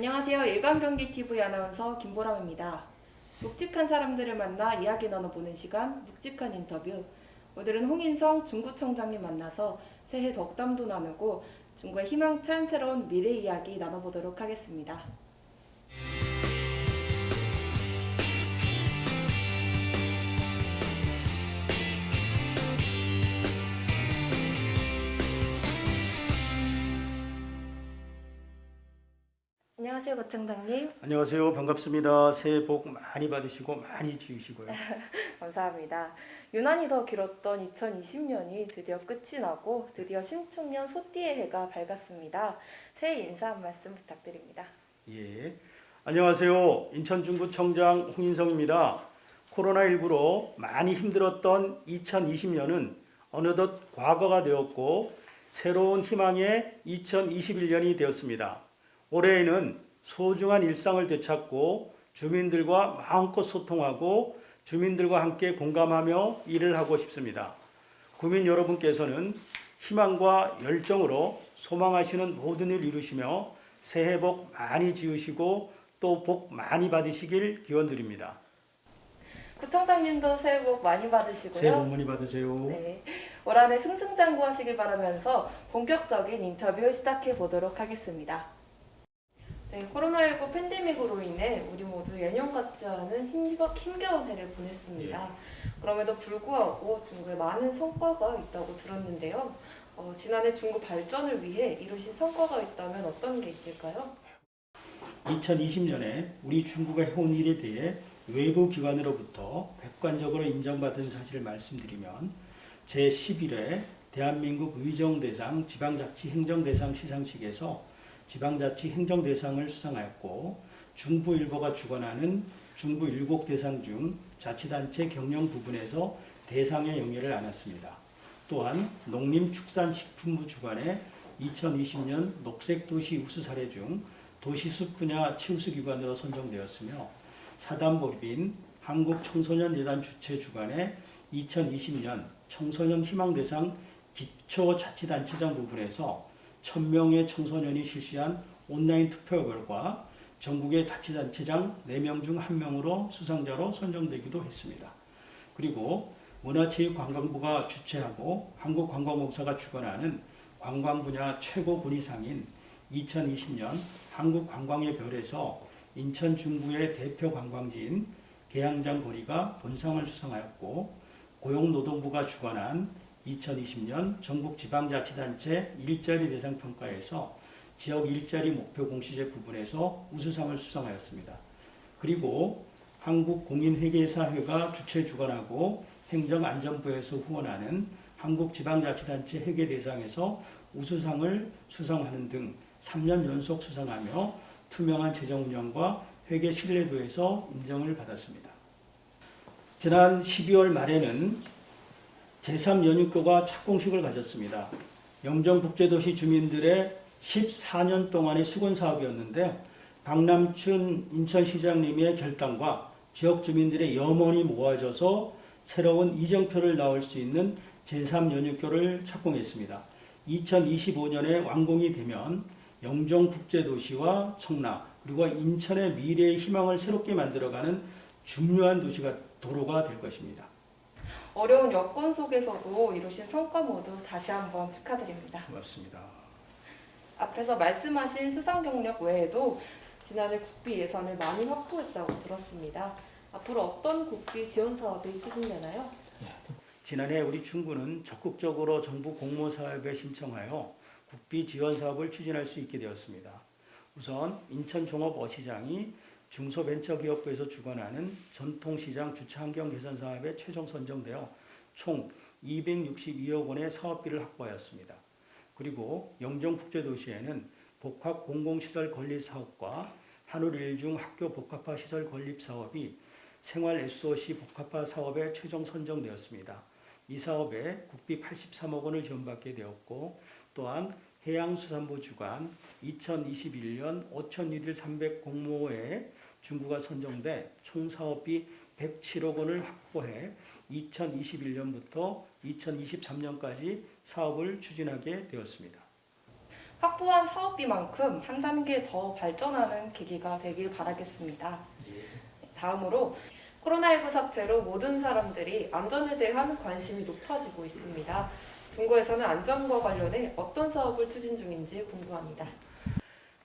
안녕하세요. 일간경기TV 아나운서 김보람입니다. 묵직한 사람들을 만나 이야기 나눠보는 시간, 묵직한 인터뷰. 오늘은 홍인성 중구청장님 만나서 새해 덕담도 나누고 중구의 희망찬 새로운 미래 이야기 나눠보도록 하겠습니다. 안녕하세요, 구청장님. 안녕하세요. 반갑습니다. 새해 복 많이 받으시고 많이 지으시고요. 감사합니다. 유난히 더 길었던 2020년이 드디어 끝이 나고 드디어 신축년 소띠의 해가 밝았습니다. 새해 인사 한 말씀 부탁드립니다. 예. 안녕하세요. 인천중구청장 홍인성입니다. 코로나19로 많이 힘들었던 2020년은 어느덧 과거가 되었고 새로운 희망의 2021년이 되었습니다. 올해에는 소중한 일상을 되찾고 주민들과 마음껏 소통하고 주민들과 함께 공감하며 일을 하고 싶습니다. 구민 여러분께서는 희망과 열정으로 소망하시는 모든 일 이루시며 새해 복 많이 지으시고 또 복 많이 받으시길 기원드립니다. 구청장님도 새해 복 많이 받으시고요. 새해 복 많이 받으세요. 네, 올 한 해 승승장구하시길 바라면서 본격적인 인터뷰 시작해 보도록 하겠습니다. 네, 코로나19 팬데믹으로 인해 우리 모두 예년 같지 않은 힘겨운 해를 보냈습니다. 그럼에도 불구하고 중구에 많은 성과가 있다고 들었는데요. 지난해 중구 발전을 위해 이루신 성과가 있다면 어떤 게 있을까요? 2020년에 우리 중구가 해온 일에 대해 외부 기관으로부터 객관적으로 인정받은 사실을 말씀드리면 제11회 대한민국 의정대상 지방자치행정대상 시상식에서 지방자치행정대상을 수상하였고 중부일보가 주관하는 중부 7대상 중 자치단체 경영 부분에서 대상의 영예를 안았습니다. 또한 농림축산식품부 주관의 2020년 녹색도시 우수 사례 중 도시숲 분야 최우수 기관으로 선정되었으며 사단법인 한국청소년재단 주최 주관의 2020년 청소년 희망대상 기초자치단체장 부분에서 1000명의 청소년이 실시한 온라인 투표 결과 전국의 자치단체장 4명 중 1명으로 수상자로 선정되기도 했습니다. 그리고 문화체육관광부가 주최하고 한국관광공사가 주관하는 관광 분야 최고 군의상인 2020년 한국관광의 별에서 인천 중구의 대표 관광지인 계양장 거리가 본상을 수상하였고 고용노동부가 주관한 2020년 전국지방자치단체 일자리 대상 평가에서 지역 일자리 목표 공시제 부분에서 우수상을 수상하였습니다. 그리고 한국공인회계사회가 주최 주관하고 행정안전부에서 후원하는 한국지방자치단체 회계대상에서 우수상을 수상하는 등 3년 연속 수상하며 투명한 재정 운영과 회계 신뢰도에서 인정을 받았습니다. 지난 12월 말에는 제3연육교가 착공식을 가졌습니다. 영정국제도시 주민들의 14년 동안의 수건사업이었는데요. 박남춘 인천시장님의 결단과 지역 주민들의 염원이 모아져서 새로운 이정표를 나올 수 있는 제3연육교를 착공했습니다. 2025년에 완공이 되면 영정국제도시와 청라 그리고 인천의 미래의 희망을 새롭게 만들어가는 중요한 도로가 될 것입니다. 어려운 여건 속에서도 이루신 성과 모두 다시 한번 축하드립니다. 고맙습니다. 앞에서 말씀하신 수상 경력 외에도 지난해 국비 예산을 많이 확보했다고 들었습니다. 앞으로 어떤 국비 지원 사업이 추진되나요? 지난해 우리 중구는 적극적으로 정부 공모 사업에 신청하여 국비 지원 사업을 추진할 수 있게 되었습니다. 우선 인천종업어시장이 중소벤처기업부에서 주관하는 전통시장 주차환경 개선 사업에 최종 선정되어 총 262억 원의 사업비를 확보하였습니다. 그리고 영정국제도시에는 복합공공시설 건립 사업과 한울 1중 학교 복합화 시설 건립 사업이 생활 SOC 복합화 사업에 최종 선정되었습니다. 이 사업에 국비 83억 원을 지원받게 되었고 또한 해양수산부 주관 2021년 5,001일 300 공모에 중구가 선정돼 총 사업비 107억 원을 확보해 2021년부터 2023년까지 사업을 추진하게 되었습니다. 확보한 사업비만큼 한 단계 더 발전하는 계기가 되길 바라겠습니다. 다음으로 코로나19 사태로 모든 사람들이 안전에 대한 관심이 높아지고 있습니다. 중구에서는 안전과 관련해 어떤 사업을 추진 중인지 궁금합니다.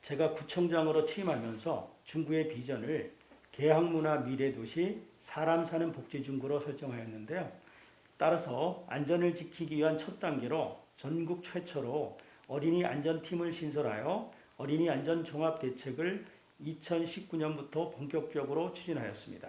제가 구청장으로 취임하면서 중구의 비전을 개항문화 미래도시 사람 사는 복지중구로 설정하였는데요. 따라서 안전을 지키기 위한 첫 단계로 전국 최초로 어린이 안전팀을 신설하여 어린이 안전 종합 대책을 2019년부터 본격적으로 추진하였습니다.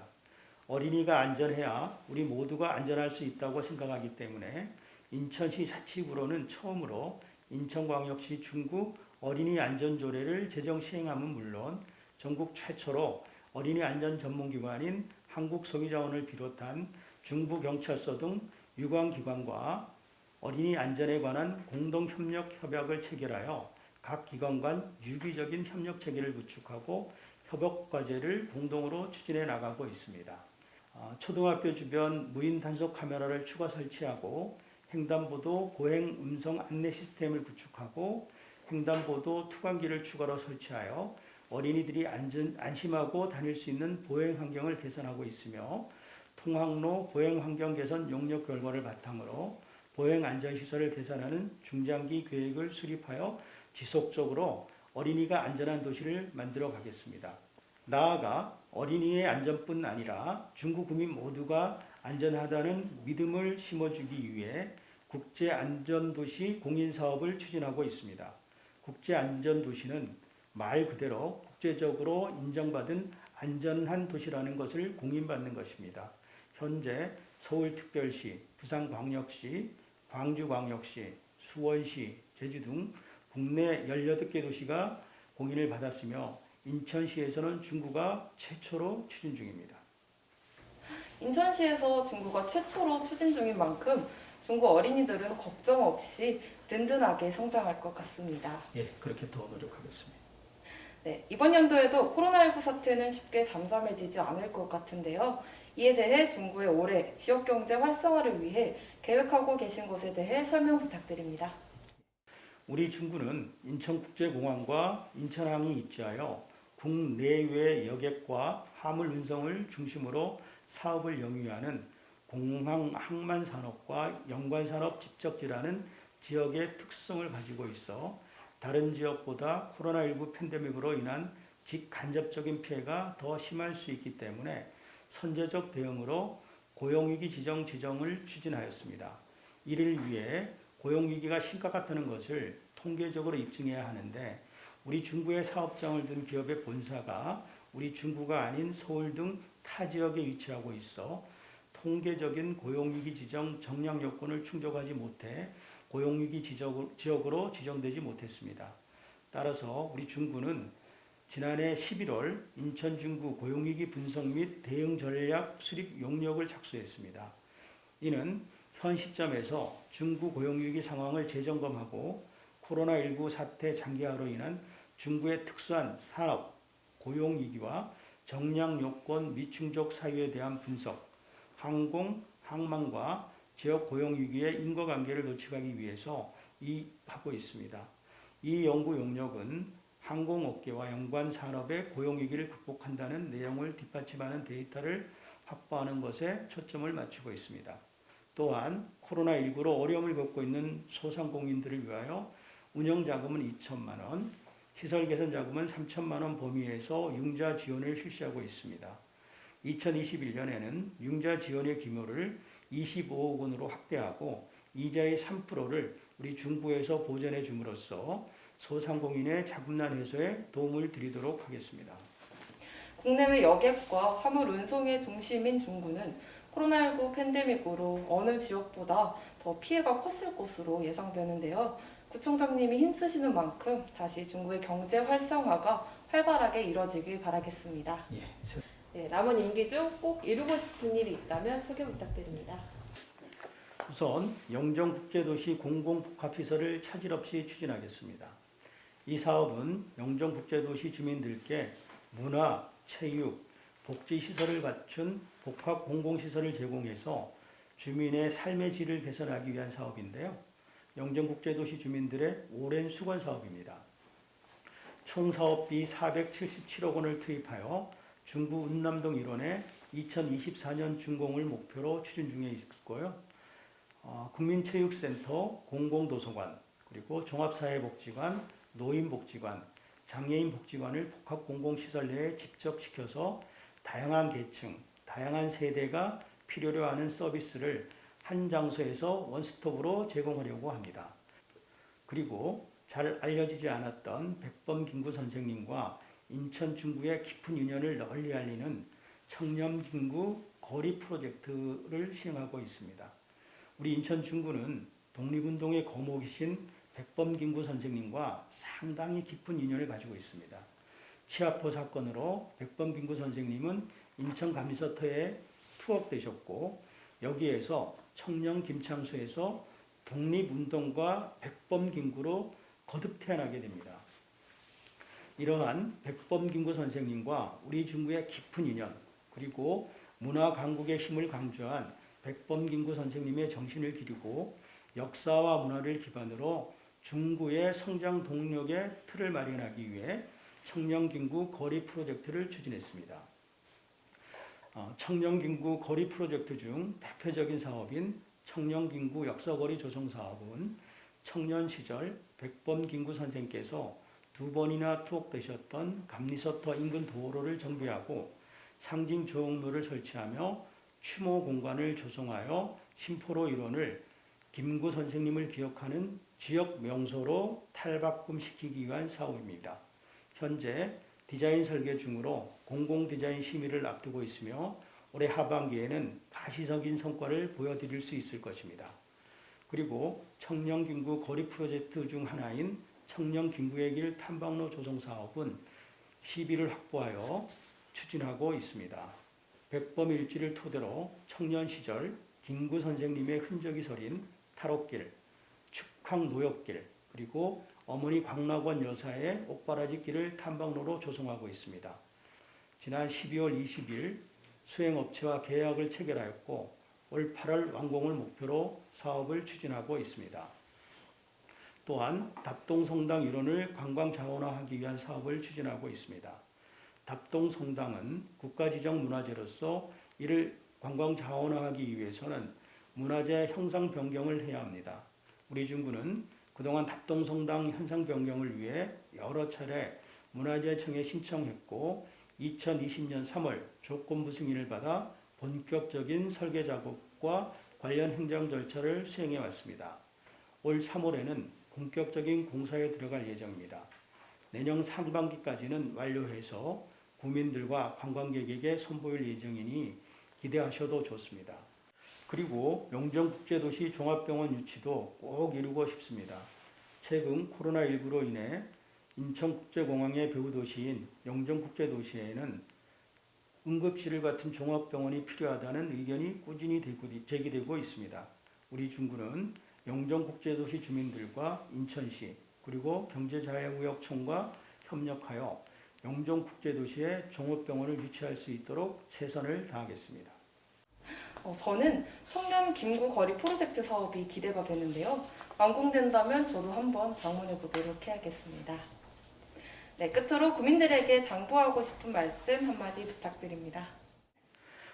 어린이가 안전해야 우리 모두가 안전할 수 있다고 생각하기 때문에 인천시 자치구로는 처음으로 인천광역시 중구 어린이 안전조례를 제정 시행함은 물론 전국 최초로 어린이 안전 전문기관인 한국소비자원을 비롯한 중부경찰서 등 유관기관과 어린이 안전에 관한 공동협력 협약을 체결하여 각 기관 간 유기적인 협력 체계를 구축하고 협업 과제를 공동으로 추진해 나가고 있습니다. 초등학교 주변 무인 단속 카메라를 추가 설치하고 횡단보도 보행 음성 안내 시스템을 구축하고 횡단보도 투광기를 추가로 설치하여 어린이들이 안심하고 다닐 수 있는 보행 환경을 개선하고 있으며 통학로 보행 환경 개선 용역 결과를 바탕으로 보행 안전시설을 개선하는 중장기 계획을 수립하여 지속적으로 어린이가 안전한 도시를 만들어 가겠습니다. 나아가 어린이의 안전뿐 아니라 중구 구민 모두가 안전하다는 믿음을 심어주기 위해 국제안전도시 공인사업을 추진하고 있습니다. 국제안전도시는 말 그대로 국제적으로 인정받은 안전한 도시라는 것을 공인받는 것입니다. 현재 서울특별시, 부산광역시, 광주광역시, 수원시, 제주 등 국내 18개 도시가 공인을 받았으며 인천시에서는 중구가 최초로 추진 중입니다. 인천시에서 중구가 최초로 추진 중인 만큼 중구 어린이들은 걱정 없이 든든하게 성장할 것 같습니다. 예, 그렇게 더 노력하겠습니다. 네, 이번 연도에도 코로나19 사태는 쉽게 잠잠해지지 않을 것 같은데요. 이에 대해 중구의 올해 지역경제 활성화를 위해 계획하고 계신 것에 대해 설명 부탁드립니다. 우리 중구는 인천국제공항과 인천항이 입지하여 국내외 여객과 화물 운송을 중심으로 사업을 영위하는 공항 항만 산업과 연관 산업 집적지라는 지역의 특성을 가지고 있어 다른 지역보다 코로나19 팬데믹으로 인한 직간접적인 피해가 더 심할 수 있기 때문에 선제적 대응으로 고용위기 지정을 추진하였습니다. 이를 위해 고용위기가 심각하다는 것을 통계적으로 입증해야 하는데 우리 중구에 사업장을 둔 기업의 본사가 우리 중구가 아닌 서울 등 타 지역에 위치하고 있어 통계적인 고용위기 지정 정량 요건을 충족하지 못해 고용위기 지역으로 지정되지 못했습니다. 따라서 우리 중구는 지난해 11월 인천 중구 고용위기 분석 및 대응 전략 수립 용역을 착수했습니다. 이는 현 시점에서 중구 고용위기 상황을 재점검하고 코로나19 사태 장기화로 인한 중구의 특수한 산업, 고용위기와 정량 요건 미충족 사유에 대한 분석, 항공, 항만과 지역 고용위기의 인과관계를 노출하기 위해서 하고 있습니다. 이 연구 용역은 항공업계와 연관 산업의 고용위기를 극복한다는 내용을 뒷받침하는 데이터를 확보하는 것에 초점을 맞추고 있습니다. 또한 코로나19로 어려움을 겪고 있는 소상공인들을 위하여 운영자금은 2천만 원, 시설 개선 자금은 3천만 원 범위에서 융자 지원을 실시하고 있습니다. 2021년에는 융자 지원의 규모를 25억 원으로 확대하고 이자의 3%를 우리 중구에서 보전해 줌으로써 소상공인의 자금난 해소에 도움을 드리도록 하겠습니다. 국내외 여객과 화물 운송의 중심인 중구는 코로나19 팬데믹으로 어느 지역보다 더 피해가 컸을 것으로 예상되는데요. 구청장님이 힘쓰시는 만큼 다시 중구의 경제 활성화가 활발하게 이뤄지길 바라겠습니다. 예. 네, 남은 임기 중 꼭 이루고 싶은 일이 있다면 소개 부탁드립니다. 우선 영정국제도시 공공복합시설을 차질 없이 추진하겠습니다. 이 사업은 영정국제도시 주민들께 문화, 체육, 복지시설을 갖춘 복합 공공시설을 제공해서 주민의 삶의 질을 개선하기 위한 사업인데요. 영정국제도시 주민들의 오랜 수건 사업입니다. 총 사업비 477억 원을 투입하여 중구 운남동 일원에 2024년 준공을 목표로 추진 중에 있고요. 국민체육센터, 공공도서관, 그리고 종합사회복지관, 노인복지관, 장애인복지관을 복합공공시설 내에 집적시켜서 다양한 계층, 다양한 세대가 필요로 하는 서비스를 한 장소에서 원스톱으로 제공하려고 합니다. 그리고 잘 알려지지 않았던 백범김구 선생님과 인천 중구의 깊은 인연을 널리 알리는 청렴김구 거리 프로젝트를 시행하고 있습니다. 우리 인천 중구는 독립운동의 거목이신 백범김구 선생님과 상당히 깊은 인연을 가지고 있습니다. 치아포 사건으로 백범김구 선생님은 인천 감리서터에 투옥되셨고 여기에서 청년 김창수에서 독립운동과 백범김구로 거듭 태어나게 됩니다. 이러한 백범김구 선생님과 우리 중구의 깊은 인연 그리고 문화 강국의 힘을 강조한 백범김구 선생님의 정신을 기리고 역사와 문화를 기반으로 중구의 성장 동력의 틀을 마련하기 위해 청년김구 거리 프로젝트를 추진했습니다. 청년김구 거리 프로젝트 중 대표적인 사업인 청년김구 역사거리 조성 사업은 청년 시절 백범김구 선생께서 2번이나 투옥되셨던 감리서터 인근 도로를 정비하고 상징 조형로를 설치하며 추모 공간을 조성하여 심포로 일원을 김구 선생님을 기억하는 지역 명소로 탈바꿈시키기 위한 사업입니다. 현재 디자인 설계 중으로 공공 디자인 심의를 앞두고 있으며 올해 하반기에는 가시적인 성과를 보여드릴 수 있을 것입니다. 그리고 청년김구 거리 프로젝트 중 하나인 청년김구의 길 탐방로 조성 사업은 시비를 확보하여 추진하고 있습니다. 백범일지를 토대로 청년 시절 김구 선생님의 흔적이 서린 탈옥길, 축항노역길, 그리고 어머니 광락원 여사의 옥바라지 길을 탐방로로 조성하고 있습니다. 지난 12월 20일 수행업체와 계약을 체결하였고 올 8월 완공을 목표로 사업을 추진하고 있습니다. 또한 답동성당 일원을 관광자원화하기 위한 사업을 추진하고 있습니다. 답동성당은 국가지정 문화재로서 이를 관광자원화하기 위해서는 문화재 형상 변경을 해야 합니다. 우리 중구는 그동안 답동성당 현상 변경을 위해 여러 차례 문화재청에 신청했고 2020년 3월 조건부 승인을 받아 본격적인 설계 작업과 관련 행정 절차를 수행해 왔습니다. 올 3월에는 본격적인 공사에 들어갈 예정입니다. 내년 상반기까지는 완료해서 구민들과 관광객에게 선보일 예정이니 기대하셔도 좋습니다. 그리고 영정국제도시 종합병원 유치도 꼭 이루고 싶습니다. 최근 코로나19로 인해 인천국제공항의 배후도시인 영정국제도시에는 응급실을 같은 종합병원이 필요하다는 의견이 꾸준히 제기되고 있습니다. 우리 중구는 영정국제도시 주민들과 인천시 그리고 경제자유구역청과 협력하여 영정국제도시에 종합병원을 유치할 수 있도록 최선을 다하겠습니다. 저는 청년 김구 거리 프로젝트 사업이 기대가 되는데요. 완공된다면 저도 한번 방문해 보도록 해야겠습니다. 네, 끝으로 구민들에게 당부하고 싶은 말씀 한마디 부탁드립니다.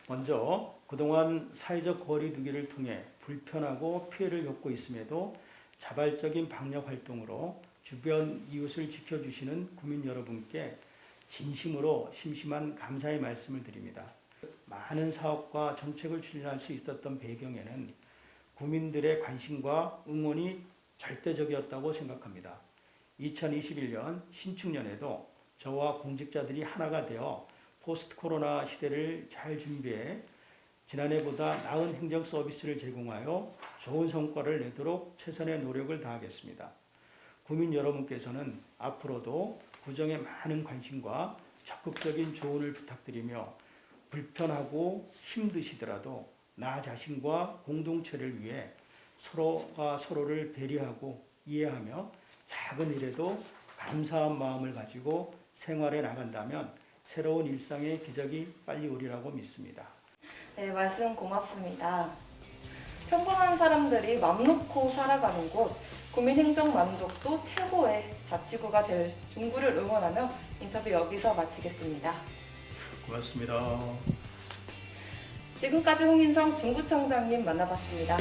먼저 그동안 사회적 거리 두기를 통해 불편하고 피해를 겪고 있음에도 자발적인 방역 활동으로 주변 이웃을 지켜주시는 구민 여러분께 진심으로 심심한 감사의 말씀을 드립니다. 많은 사업과 정책을 추진할 수 있었던 배경에는 구민들의 관심과 응원이 절대적이었다고 생각합니다. 2021년 신축년에도 저와 공직자들이 하나가 되어 포스트 코로나 시대를 잘 준비해 지난해보다 나은 행정 서비스를 제공하여 좋은 성과를 내도록 최선의 노력을 다하겠습니다. 구민 여러분께서는 앞으로도 구정에 많은 관심과 적극적인 조언을 부탁드리며 불편하고 힘드시더라도 나 자신과 공동체를 위해 서로가 서로를 배려하고 이해하며 작은 일에도 감사한 마음을 가지고 생활해 나간다면 새로운 일상의 기적이 빨리 오리라고 믿습니다. 네, 말씀 고맙습니다. 평범한 사람들이 맘 놓고 살아가는 곳, 구민 행정 만족도 최고의 자치구가 될 중구를 응원하며 인터뷰 여기서 마치겠습니다. 고맙습니다. 지금까지 홍인성 중구청장님 만나봤습니다.